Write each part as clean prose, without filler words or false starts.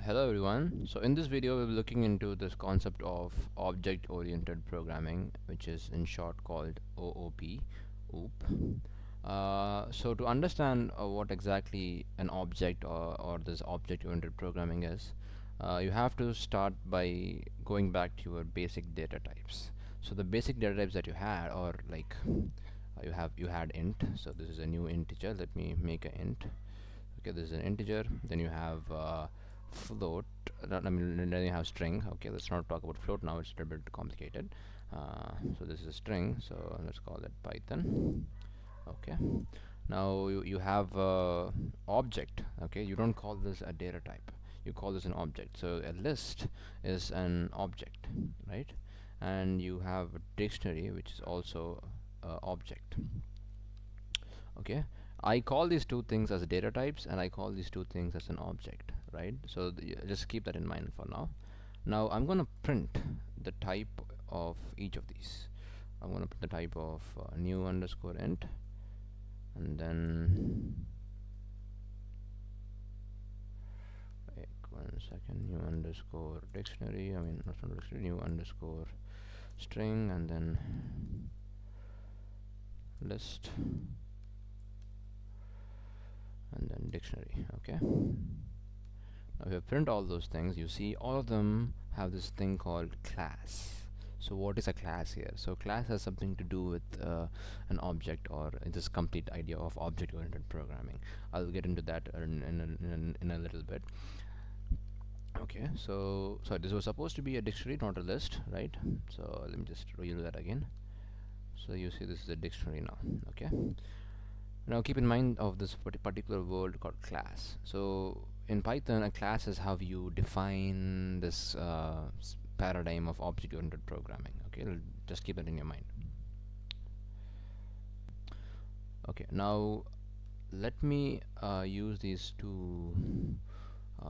Hello everyone. So in this video we'll be looking into this concept of object oriented programming, which is in short called OOP. OOP. So to understand what exactly an object or this object oriented programming is, you have to start by going back to your basic data types. So the basic data types that you had, or like you had int. So this is a new integer. Let me make an int. Okay, this is an integer. Then you have float. I mean, then you have string. Okay, let's not talk about float now, it's a little bit complicated. So this is a string, so let's call it Python. Okay, now you have object. Okay, you don't call this a data type, you call this an object. So a list is an object, right? And you have a dictionary, which is also object. Okay, I call these two things as data types, and I call these two things as an object, right? So just keep that in mind for now. Now I'm going to print the type of each of these. I'm going to put the type of new underscore int, and then wait 1 second, new underscore dictionary. I mean, not dictionary, new underscore string, and then list, and then dictionary. Okay, now if you print all those things, you see all of them have this thing called class. So what is a class here? So class has something to do with an object, or this complete idea of object oriented programming. I'll get into that in a little bit. Okay, so this was supposed to be a dictionary, not a list, right? So let me just redo that again. So you see this is a dictionary now. Okay, now keep in mind of this particular word called class. So in Python, a class is how you define this paradigm of object-oriented programming. Okay, just keep that in your mind. Okay, now let me use these two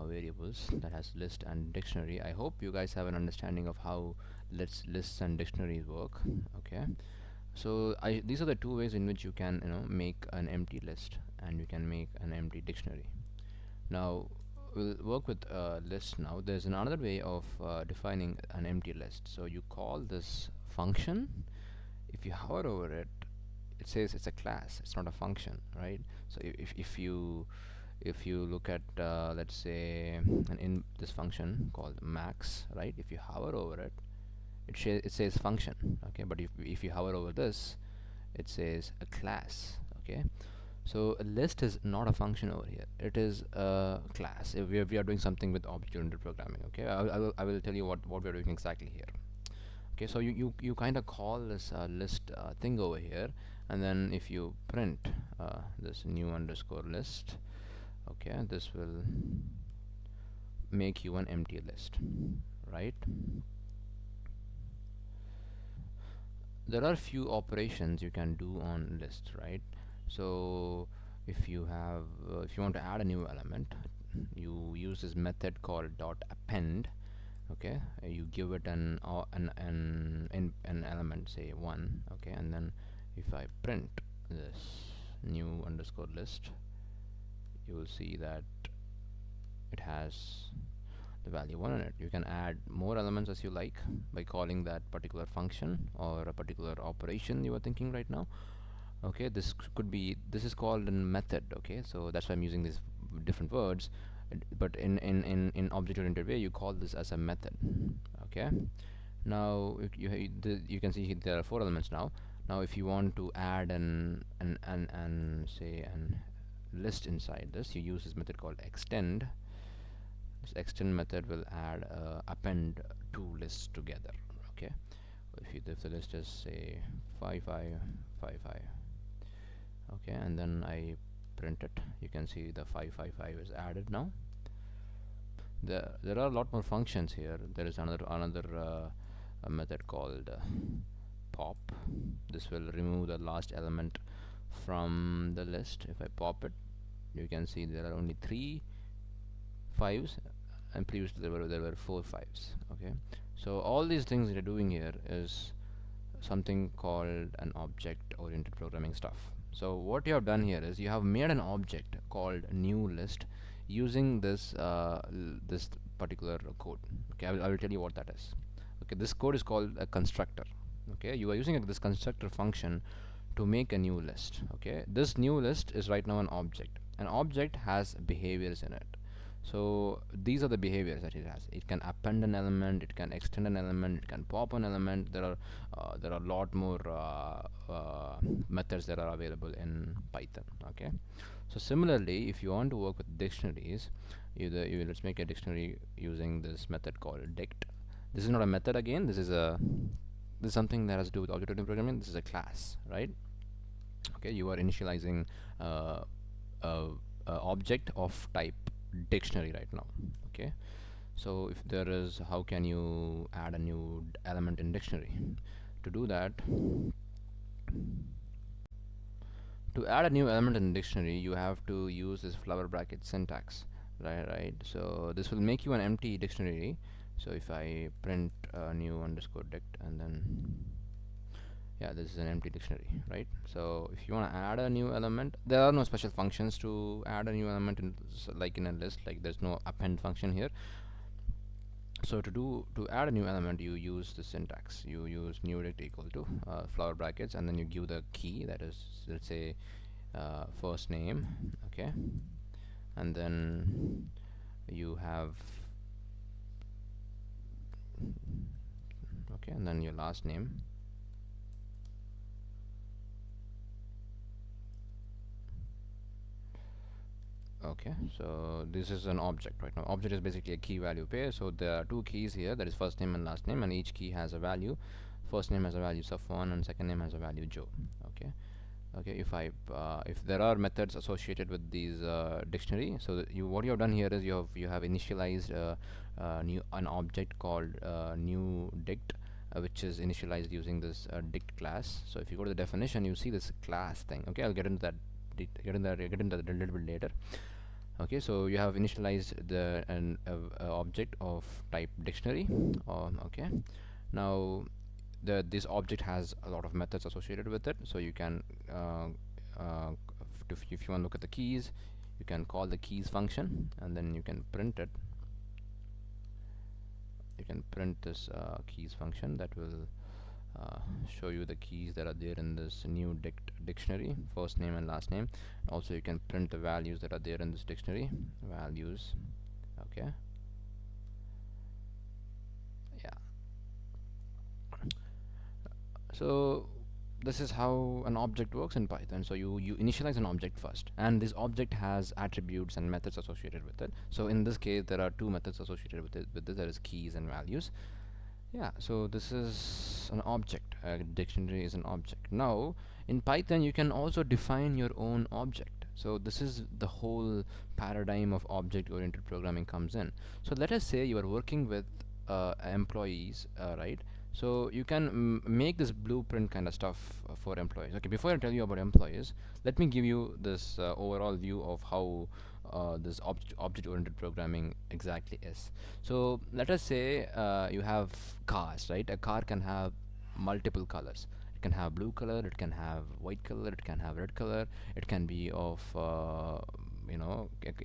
variables that has list and dictionary. I hope you guys have an understanding of how lists and dictionaries work. Okay, so these are the two ways in which you can make an empty list and you can make an empty dictionary. Now we'll work with list. Now there's another way of defining an empty list. So you call this function. If you hover over it, it says it's a class, it's not a function, right? So if you look at let's say in this function called max, right? If you hover over it, it says function. Okay, but if you hover over this, it says a class. Okay, so a list is not a function over here, it is a class. If we are doing something with object-oriented programming. Okay, I will tell you what we are doing exactly here. Okay, so you kind of call this list thing over here, and then if you print this new underscore list, okay, this will make you an empty list, right? There are few operations you can do on list, right? So if you have if you want to add a new element, you use this method called dot append. Okay, you give it an element, say 1. Okay, and then if I print this new underscore list, you will see that it has the value 1 in it. You can add more elements as you like by calling that particular function or a particular operation you are thinking right now. Okay, this is called a method. Okay, so that's why I'm using these different words, but in object oriented way you call this as a method. Okay, now you can see there are 4 elements now. Now if you want to add an say an list inside this, you use this method called extend. This extend method will add append 2 lists together. Okay, if the list is say 5555, okay, and then I print it, you can see the 555 is added now. There are a lot more functions here. There is another a method called pop. This will remove the last element from the list. If I pop it, you can see there are only 3 5s, and previously there were 4 5s. Okay, so all these things that you're doing here is something called an object oriented programming stuff. So what you have done here is you have made an object called new list using this particular code. Okay, I will tell you what that is. Okay, this code is called a constructor. Okay, you are using this constructor function to make a new list. Okay, this new list is right now an object. An object has behaviors in it. So these are the behaviors that it has. It can append an element, it can extend an element, it can pop an element. There are a lot more methods that are available in Python. Okay, so similarly, if you want to work with dictionaries, let's make a dictionary using this method called dict. This is not a method again. This is something that has to do with object-oriented programming. This is a class, right? Okay, you are initializing uh, a object of type dictionary right now. Okay, so if there is, how can you add a new element in dictionary? To do that, to add a new element in dictionary, you have to use this flower bracket syntax, right? So this will make you an empty dictionary. So if I print new underscore dict, and then yeah, this is an empty dictionary, right? So if you want to add a new element, there are no special functions to add a new element in like in a list. Like there's no append function here. So to add a new element, you use the syntax. You use new dict equal to flower brackets, and then you give the key, that is, let's say, first name. Okay, and then you have, okay, and then your last name. Okay, so this is an object right now. Object is basically a key value pair. So there are two keys here, that is first name and last name, and each key has a value. First name has a value Safwaan, and second name has a value Joe. Okay, okay. If there are methods associated with these dictionary, so that what you have done here is you have initialized an object called new dict, which is initialized using this dict class. So if you go to the definition, you see this class thing. Okay, I'll get into that. Get into that a little bit later. Okay, so you have initialized an object of type dictionary. Okay, now this object has a lot of methods associated with it. So you can if you want to look at the keys, you can call the keys function, and then you can print it. You can print this keys function that will show you the keys that are there in this new dictionary, first name and last name. Also, you can print the values that are there in this dictionary, values. Okay, yeah. So this is how an object works in Python. So you initialize an object first, and this object has attributes and methods associated with it. So in this case, there are two methods associated with it. With this, there is keys and values. Yeah, so this is an object. A dictionary is an object. Now, in Python, you can also define your own object. So this is the whole paradigm of object-oriented programming comes in. So let us say you are working with employees, right? So you can make this blueprint kind of stuff for employees. Okay, before I tell you about employees, let me give you this overall view of how this object-oriented programming exactly is. So let us say you have cars, right? A car can have multiple colors. It can have blue color, it can have white color, it can have red color. It can be of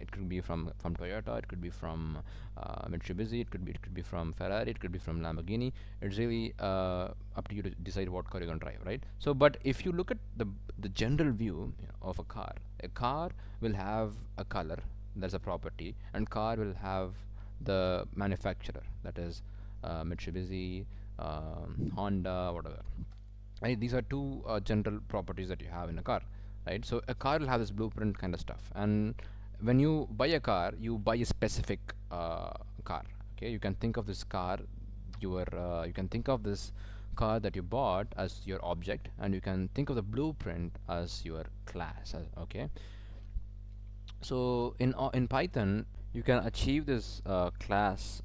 it could be from Toyota, it could be from Mitsubishi, it could be from Ferrari, it could be from Lamborghini. It's really up to you to decide what car you're gonna drive, right? So, but if you look at the general view of a car will have a color, that's a property, and car will have the manufacturer, that is Mitsubishi, Honda, whatever. Right? These are two general properties that you have in a car, right? So a car will have this blueprint kind of stuff, and when you buy a car, you buy a specific car. Okay, you can think of this car, you can think of this car that you bought as your object, and you can think of the blueprint as your class. Okay, so in Python, you can achieve this class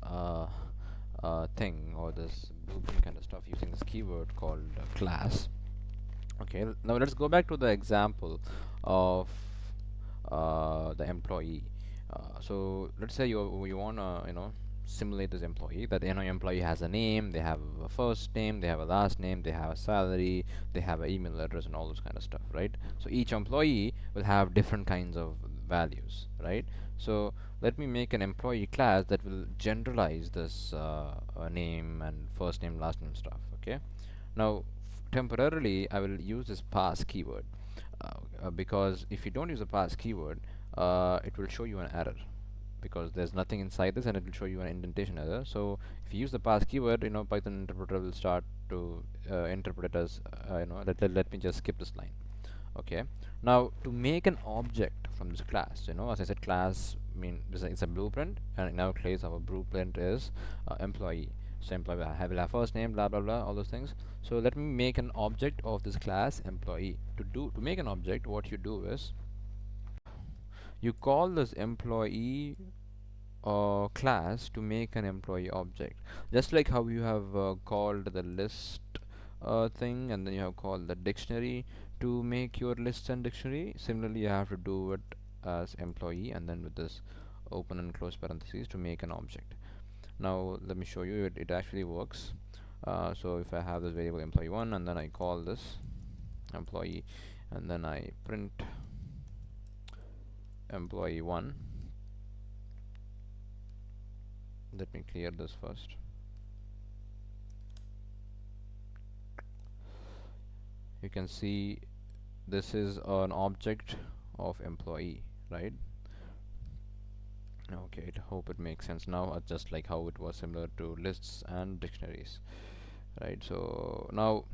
thing, or this blueprint kind of stuff, using this keyword called class. Okay, now let's go back to the example of the employee. So let's say you wanna simulate this employee, that employee has a name, they have a first name, they have a last name, they have a salary, they have an email address, and all those kind of stuff, right? So each employee will have different kinds of values, right? So let me make an employee class that will generalize this name and first name, last name stuff. Okay. Now, temporarily, I will use this pass keyword because if you don't use the pass keyword, it will show you an error because there's nothing inside this and it will show you an indentation error. So if you use the pass keyword, Python interpreter will start to interpret it as let me just skip this line. Okay. Now to make an object from this class, as I said, class it's a blueprint, and in our case our blueprint is employee. So employee will have first name, blah blah blah, all those things. So let me make an object of this class employee. To make an object, what you do is you call this employee class to make an employee object, just like how you have called the list thing, and then you have called the dictionary to make your lists and dictionary. Similarly, you have to do it as employee, and then with this open and close parentheses to make an object. Now let me show you it actually works. So if I have this variable employee1 and then I call this employee and then I print employee1. Let me clear this first. You can see this is an object of employee, right? Okay, I hope it makes sense now, just like how it was similar to lists and dictionaries, right? So now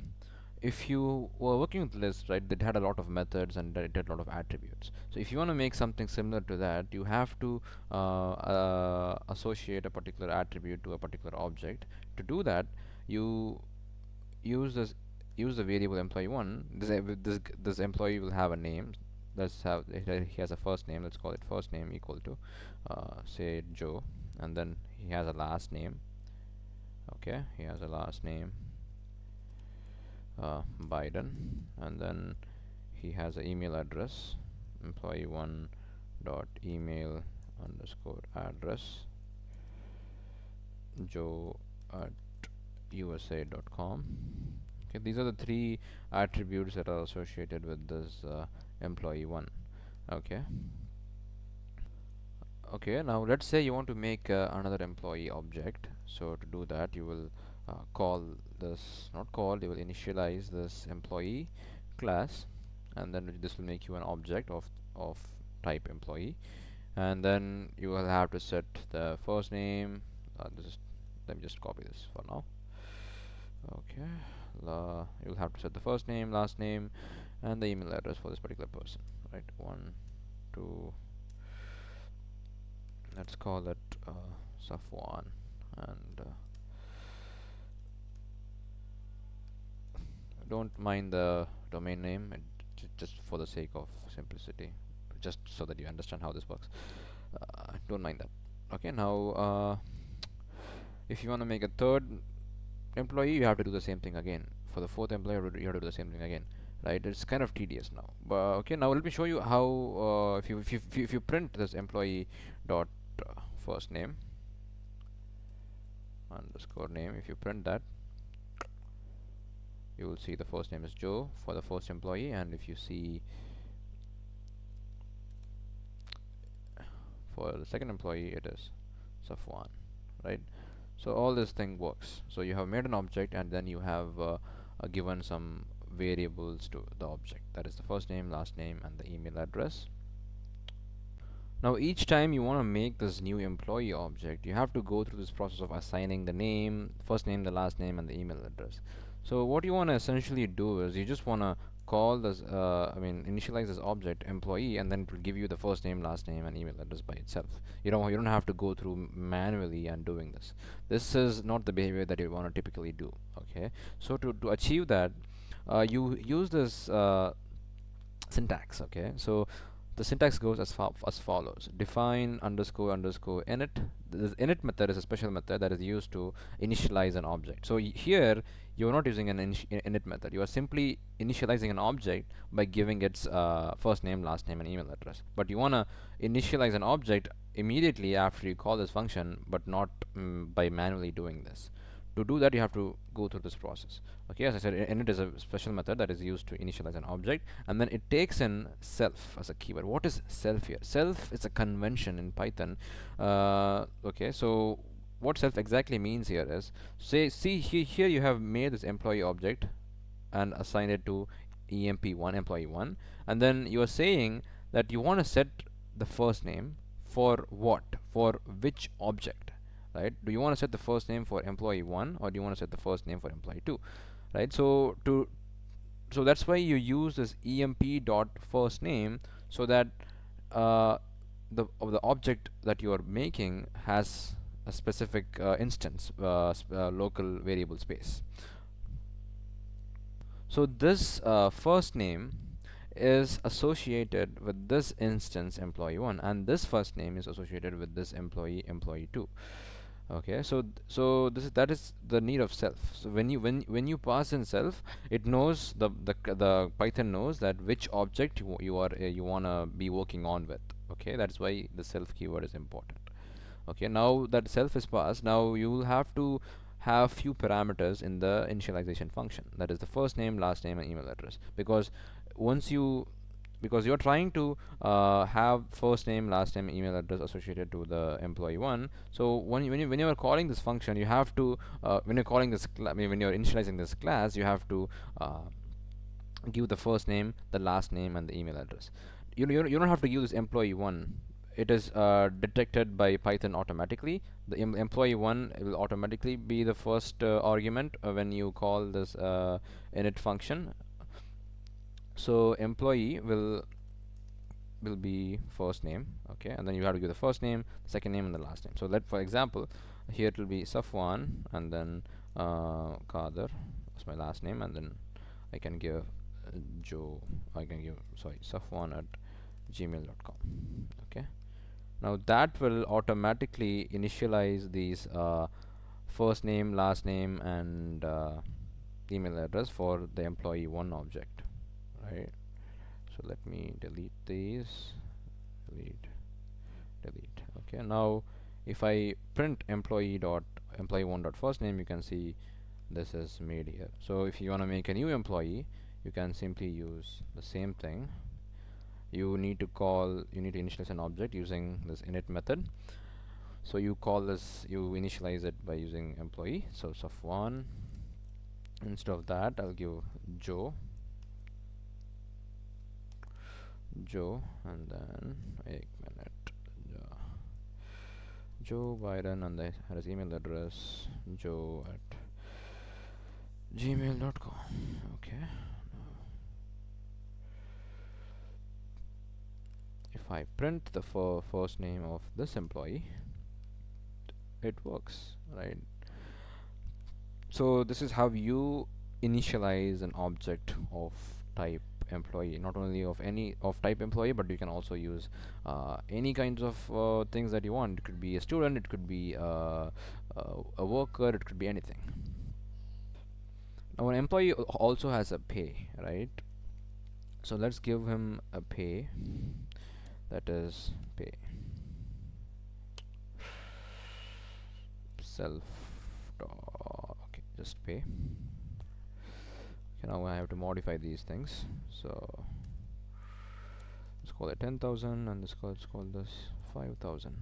if you were working with lists, right, that had a lot of methods and it had a lot of attributes. So if you want to make something similar to that, you have to associate a particular attribute to a particular object. To do that, you use this use the variable employee1. This employee will have a name. Let's have he has a first name. Let's call it first name equal to say Joe, and then he has a last name. Okay, he has a last name Biden, and then he has an email address, employee1 dot email underscore address joe at usa.com. Okay, these are the three attributes that are associated with this employee1. Okay. Okay, now let's say you want to make another employee object. So to do that, you will call this, not call, you will initialize this employee class, and then this will make you an object of type employee, and then you will have to set the first name. Let me just copy this for now. Okay, you'll have to set the first name, last name, and the email address for this particular person, right? 1 2 let's call it Safwaan, and don't mind the domain name, just for the sake of simplicity, just so that you understand how this works. Don't mind that. Okay, now if you want to make a third employee, you have to do the same thing again. For the fourth employee, you have to do the same thing again, right? It's kind of tedious now. But okay, now let me show you how if you print this employee dot first name underscore name, if you print that, you will see the first name is Joe for the first employee, and if you see for the second employee, it is Safwaan, right? So all this thing works. So you have made an object, and then you have given some variables to the object, that is the first name, last name, and the email address. Now each time you want to make this new employee object, you have to go through this process of assigning the name, first name, the last name, and the email address. So what you want to essentially do is you just want to call this initialize this object employee, and then it will give you the first name, last name, and email address by itself. You don't have to go through manually and doing this. This is not the behavior that you want to typically do. Okay, so to achieve that, you use this syntax. Okay, so the syntax goes as follows: define underscore underscore init. This init method is a special method that is used to initialize an object. So here you're not using an init method. You are simply initializing an object by giving its first name, last name, and email address. But you want to initialize an object immediately after you call this function, but not by manually doing this. To do that, you have to go through this process. Okay, as I said, init is a special method that is used to initialize an object, and then it takes in self as a keyword. What is self here? Self is a convention in Python. Okay, so what self exactly means here is, see here you have made this employee object and assign it to emp1 employee1, and then you are saying that you want to set the first name for what, for which object, right? Do you want to set the first name for employee1, or do you want to set the first name for employee2, right? So that's why you use this emp dot first name, so that uh, the object that you are making has a specific instance, local variable space. So this first name is associated with this instance employee1, and this first name is associated with this employee2. Okay, so that is the need of self. So when you pass in self, it knows, the Python knows that which object you wanna be working on with. Okay, that's why the self keyword is important. Okay, now that self is passed, now you will have to have few parameters in the initialization function, that is the first name, last name, and email address, because once you because you're trying to have first name, last name, email address associated to the employee1. So when you are calling this function, you have to when you're calling this when you're initializing this class, you have to uh, give the first name, the last name, and the email address. You don't have to use employee1. It is detected by Python automatically. The employee1 will automatically be the first argument when you call this init function. So employee will be first name. Okay, and then you have to give the first name, second name, and the last name. So let, for example, here it will be Safwaan, and then Kader, that's my last name, and then I can give Joe, I can give, sorry, Safwaan at gmail.com. Okay, now that will automatically initialize these first name, last name, and email address for the employee1 object, right? So let me delete these, delete. Okay, now if I print employee1 dot first name, you can see this is made here. So if you want to make a new employee, you can simply use the same thing. You need to initialize an object using this init method. So you initialize it by using employee. So Safwaan, instead of that, I'll give Joe, and then Joe Biden, and his email address joe at gmail.com. Okay, if I print the first name of this employee, it works, right? So this is how you initialize an object of type employee, not only of any of type employee, but you can also use any kinds of things that you want. It could be a student, it could be a worker, it could be anything. Now an employee also has a pay, right? So let's give him a pay, that is pay self okay, just pay. Okay, now I have to modify these things. So let's call it 10,000, and let's call this 5,000.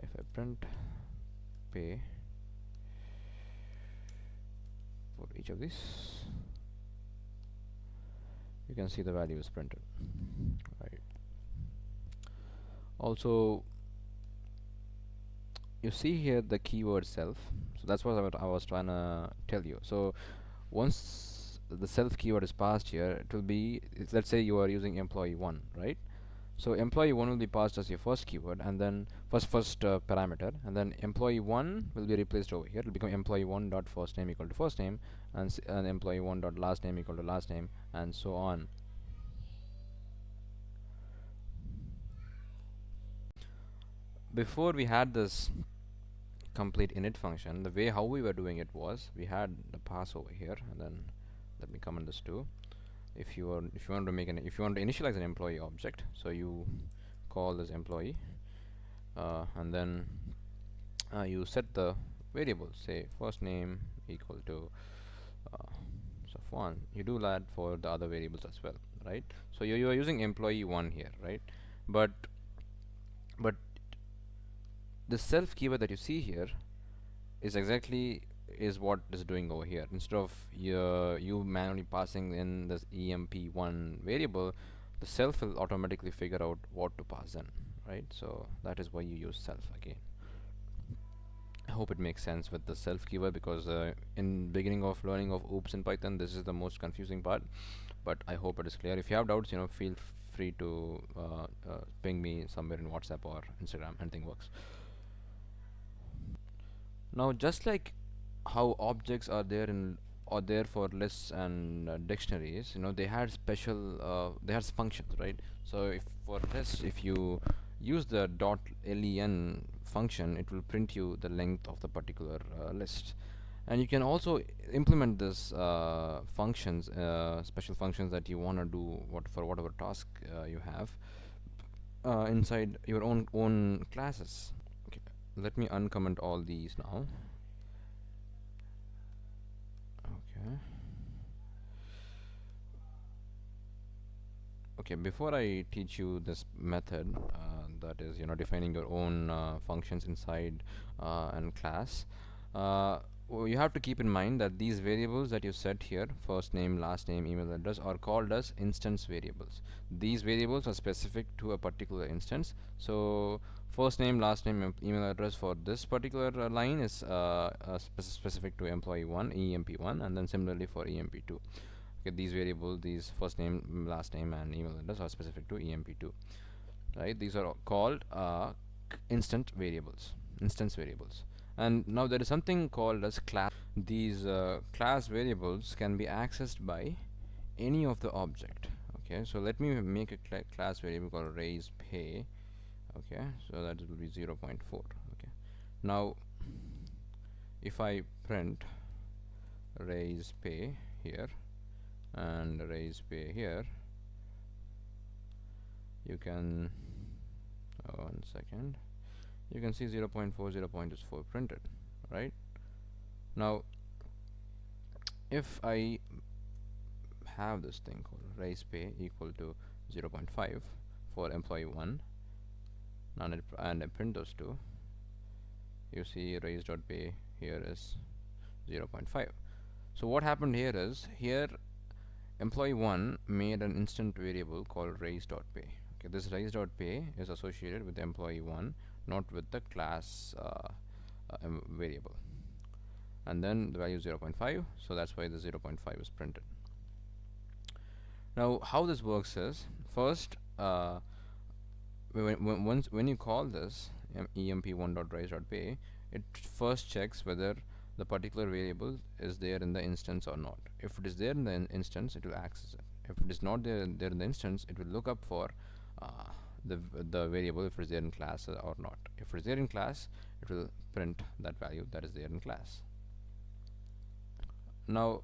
If I print pay for each of these, you can see the value is printed, right? Also, you see here the keyword self. So that's what I was trying to tell you. So once the self keyword is passed here, it will be, let's say you are using employee1, right? So employee1 will be passed as your first keyword, and then first parameter, and then employee1 will be replaced over here. It will become employee1 dot first name equal to first name, and employee1 dot last name equal to last name, and so on. Before we had this complete init function, the way how we were doing it was, we had the pass over here, and then let me comment this too. If you want to initialize an employee object, so you call this employee, and then you set the variable, say first name equal to uh, Safwaan. You do that for the other variables as well, right? So you are using employee 1 here, right? But but the self keyword that you see here is exactly is what is doing over here. Instead of you manually passing in this emp1 variable, the self will automatically figure out what to pass in, right? So that is why you use self again. I hope it makes sense with the self keyword, because in beginning of learning of oops in Python, this is the most confusing part. But I hope it is clear. If you have doubts, feel free to ping me somewhere in WhatsApp or Instagram. Anything works. Now, just like how objects are there in or there for lists and dictionaries, they had special they had functions, right? So if for lists, if you use the .len function, it will print you the length of the particular list. And you can also implement this functions, special functions that you want to do for whatever task you have inside your own classes. Okay, let me uncomment all these now. Okay. Okay, before I teach you this method, that is, defining your own functions inside and class, you have to keep in mind that these variables that you set here, first name, last name, email address, are called as instance variables. These variables are specific to a particular instance. So first name, last name, email address for this particular line is specific to employee 1, emp1, and then similarly for emp2. Okay, these variables, these first name, last name, and email address are specific to emp2, right? These are called instance variables. And now there is something called as class. These class variables can be accessed by any of the object. Okay, so let me make a class variable called raise pay. Okay, so that will be 0.4. Okay, now if I print raise pay here and raise pay here, you can 1 second, you can see 0.4 0.4 printed, right? Now if I have this thing called raise pay equal to 0.5 for employee 1, and I print those two, you see raise.pay here is 0.5. So what happened here is, here employee 1 made an instant variable called raise.pay. Okay, this raise.pay is associated with employee 1, not with the class variable. And then the value is 0.5, so that's why the 0.5 is printed. Now how this works is, first when you call this emp1.raise.pay, it first checks whether the particular variable is there in the instance or not. If it is there in the instance, it will access it. If it is not there in the instance, it will look up for the variable if it is there in class or not. If it is there in class, it will print that value that is there in class. Now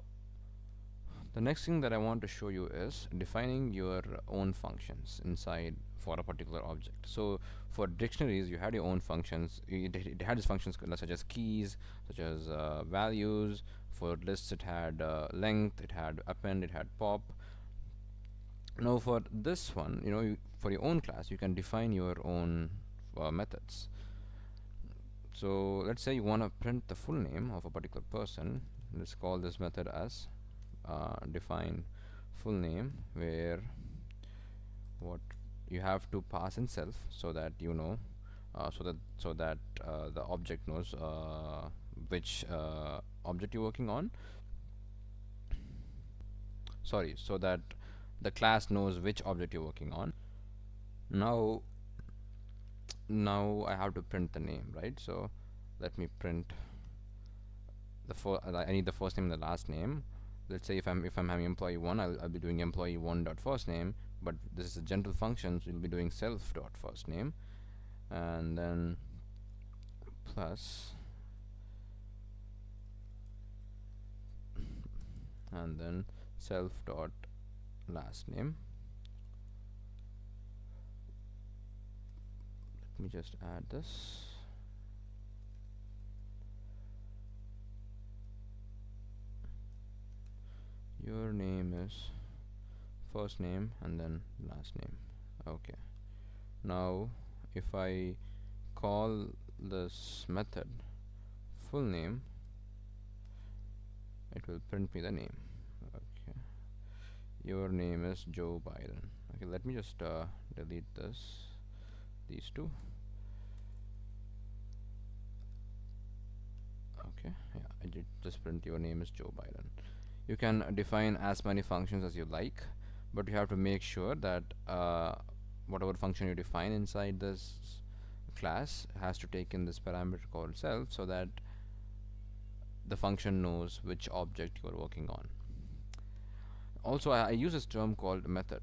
the next thing that I want to show you is defining your own functions inside for a particular object. So for dictionaries, you had your own functions. It had its functions such as keys, such as values. For lists, it had length, it had append, it had pop. Now for this one, for your own class, you can define your own methods. So let's say you want to print the full name of a particular person. Let's call this method as define full name, where what you have to pass in self, so that the object knows which object you're working on. Sorry, so that the class knows which object you're working on. Now I have to print the name, right? So let me print I need the first name and the last name. Let's say if I'm having employee 1, I'll be doing employee 1 dot first name, but this is a general function, so you'll be doing self dot first name, and then plus, and then self dot last name. Let me just add this. Your name is first name and then last name. Okay. Now if I call this method full name, it will print me the name. Okay. Your name is Joe Biden. Okay, let me just delete these two. Okay, yeah, I did just print your name is Joe Biden. You can define as many functions as you like, but you have to make sure that whatever function you define inside this class has to take in this parameter called self, so that the function knows which object you are working on. Also, I use this term called method.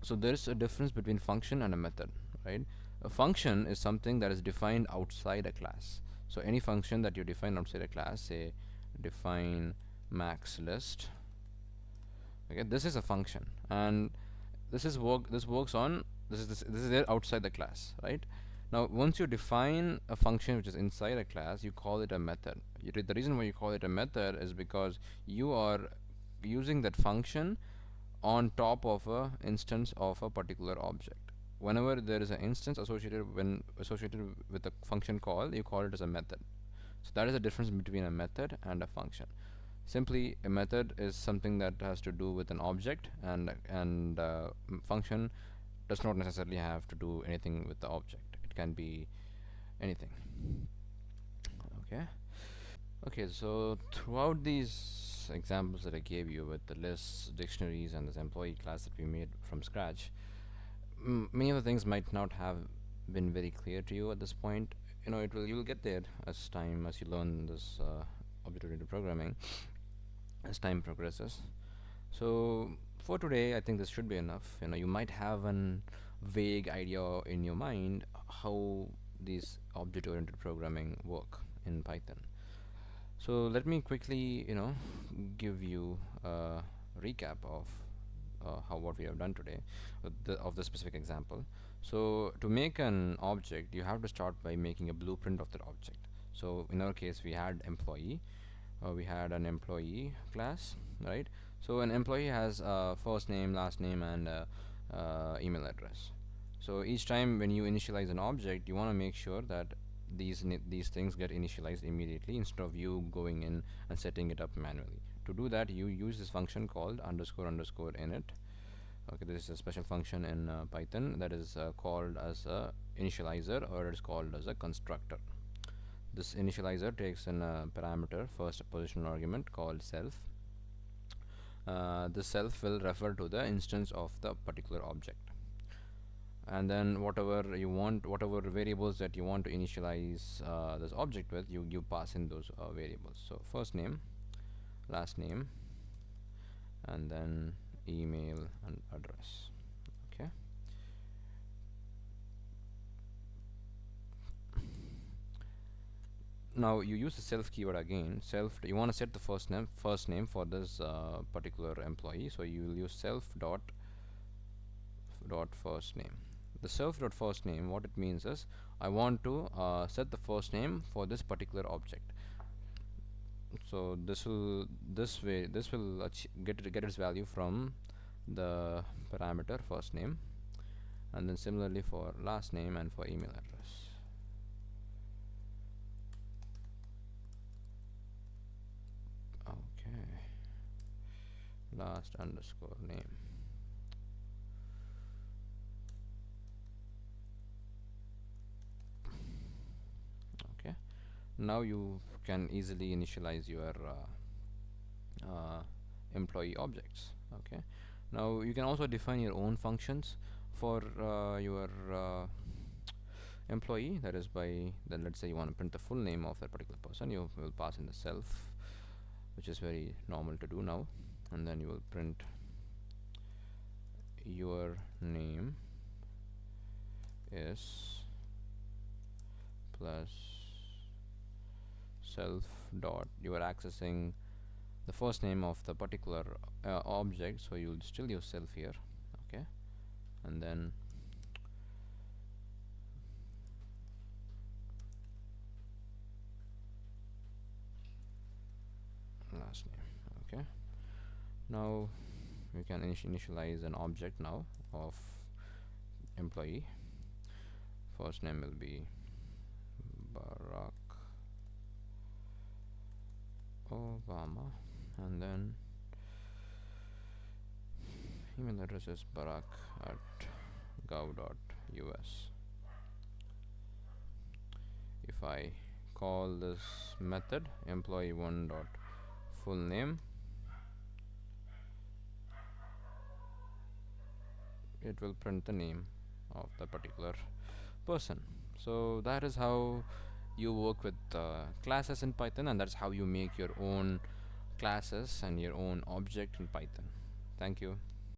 So there is a difference between function and a method, right? A function is something that is defined outside a class. So any function that you define outside a class, say define max list, okay, this is a function, and this works on this is there outside the class, right? Now once you define a function which is inside a class, you call it a method. The reason why you call it a method is because you are using that function on top of a instance of a particular object. Whenever there is an instance associated with a function call, you call it as a method. So that is the difference between a method and a function. Simply, a method is something that has to do with an object, and function does not necessarily have to do anything with the object. It can be anything. Okay. Okay, so throughout these examples that I gave you with the lists, dictionaries, and this employee class that we made from scratch, many of the things might not have been very clear to you at this point. You will get there as you learn this object-oriented programming as time progresses. So for today, I think this should be enough. You might have an vague idea in your mind how these object-oriented programming work in Python. So let me quickly, give you a recap of how what we have done today of the specific example. So to make an object, you have to start by making a blueprint of that object. So in our case, we had employee. We had an employee class, right? So an employee has first name, last name, and email address. So each time when you initialize an object, you want to make sure that these things get initialized immediately instead of you going in and setting it up manually. To do that, you use this function called underscore underscore init. Okay, this is a special function in Python that is called as a initializer, or it is called as a constructor. This initializer takes in a parameter, first a positional argument called self. The self will refer to the instance of the particular object, and then whatever variables that you want to initialize this object with, you pass in those variables. So first name, last name, and then email and address. Okay. Now you use the self keyword again. You want to set the first name for this particular employee, so you will use self dot first name. The self dot first name, what it means is I want to set the first name for this particular object. So this will get its value from the parameter first name, and then similarly for last name and for email address. Okay, last underscore name. Okay, now you can easily initialize your employee objects. Okay, now you can also define your own functions for your employee. That is, by then let's say you want to print the full name of that particular person, you will pass in the self, which is very normal to do now, and then you will print your name is plus self dot, you are accessing the first name of the particular object, so you'll still use self here. Okay, and then last name. Okay, Now we can initialize an object now of employee. First name will be Barack Obama, and then email address is barak@gov.us. If I call this method employee1 dot full name, it will print the name of the particular person. So that is how you work with classes in Python, and that's how you make your own classes and your own object in Python. Thank you.